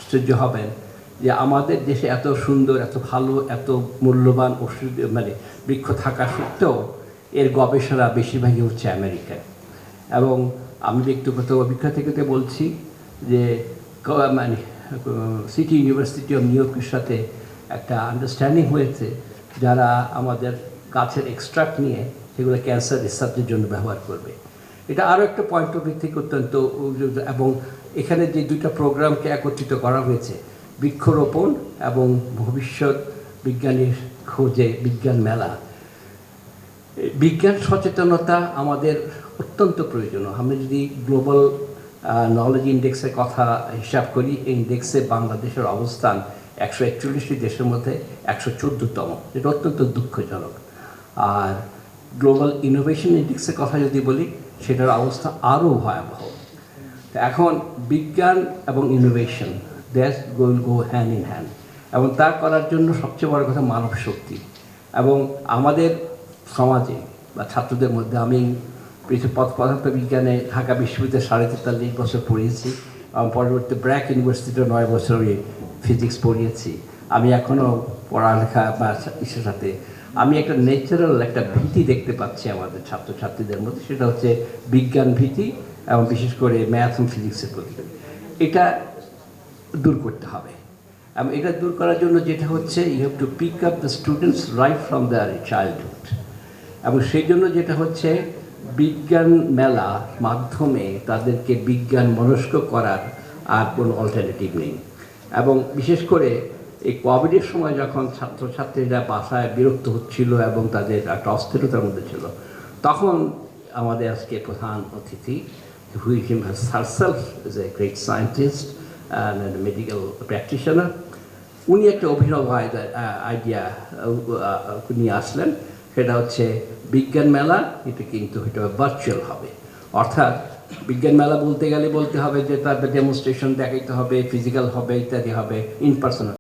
আশ্চর্য হবেন যে আমাদের দেশে এত সুন্দর, এত ভালো, এত মূল্যবান ওষুধ মানে বৃক্ষ থাকা সত্ত্বেও এর গবেষণা বেশিরভাগই হচ্ছে আমেরিকায়। এবং আমি ব্যক্তিগত অভিজ্ঞতা থেকে বলছি যে মানে সিটি ইউনিভার্সিটি অফ নিউ ইয়র্কের সাথে একটা আন্ডারস্ট্যান্ডিং হয়েছে, যারা আমাদের গাছের এক্সট্রাক্ট নিয়ে সেগুলো ক্যান্সার রিসার্চের জন্য ব্যবহার করবে। এটা আরও একটা পয়েন্ট অফ ভিউ থেকে অত্যন্ত, এবং এখানে যে দুইটা প্রোগ্রামকে একত্রিত করা হয়েছে, বৃক্ষরোপণ এবং ভবিষ্যৎ বিজ্ঞানীর খোঁজে বিজ্ঞান মেলা। বিজ্ঞান সচেতনতা আমাদের অত্যন্ত প্রয়োজনীয়। আমরা যদি গ্লোবাল নলেজ ইন্ডেক্সের কথা হিসাব করি, এই ইন্ডেক্সে বাংলাদেশের অবস্থান 141টি দেশের মধ্যে 114তম, যেটা অত্যন্ত দুঃখজনক। আর গ্লোবাল ইনোভেশন ইন্ডেক্সের কথা যদি বলি, সেটার অবস্থা আরও ভয়াবহ। এখন বিজ্ঞান এবং innovation that will go hand in hand, এবং তা করার জন্য সবচেয়ে বড় কথা মানব শক্তি। এবং আমাদের সমাজে বা ছাত্রদের মধ্যে, আমি পদার্থ বিজ্ঞানে ঢাকা বিশ্ববিদ্যালয়ে 43 বছর পড়িয়েছি, পরবর্তী ব্র্যাক ইউনিভার্সিটিতে 9 বছর আমি ফিজিক্স পড়িয়েছি। আমি এখনও পড়ালেখা বা ইসের সাথে আমি একটা ন্যাচারাল একটা ভীতি দেখতে পাচ্ছি আমাদের ছাত্রছাত্রীদের মধ্যে, সেটা হচ্ছে বিজ্ঞান ভীতি, এবং বিশেষ করে ম্যাথ এবং ফিজিক্সের প্রতি। এটা দূর করতে হবে। এবং এটা দূর করার জন্য যেটা হচ্ছে, you have to pick up the students right from their childhood. এবং সেই জন্য যেটা হচ্ছে, বিজ্ঞান মেলার মাধ্যমে তাদেরকে বিজ্ঞান মনস্ক করার আর কোনো অল্টারনেটিভ নেই। এবং বিশেষ করে এই কোভিডের সময় যখন ছাত্রছাত্রীরা বাসায় বিরক্ত হচ্ছিল এবং তাদের একটা অস্থিরতার মধ্যে ছিল, তখন আমাদের আজকে প্রধান অতিথি, who herself is a great scientist and a medical practitioner, উনি একটা অভিনব আইডিয়া নিয়ে আসলেন। সেটা হচ্ছে বিজ্ঞান মেলা, এটা কিন্তু এটা ভার্চুয়াল হবে। অর্থাৎ বিজ্ঞান মেলা বলতে গেলে বলতে হবে যে তার ডেমনস্ট্রেশন দেখাইতে হবে, ফিজিক্যাল হবে, ইত্যাদি হবে, ইন পার্সোনাল।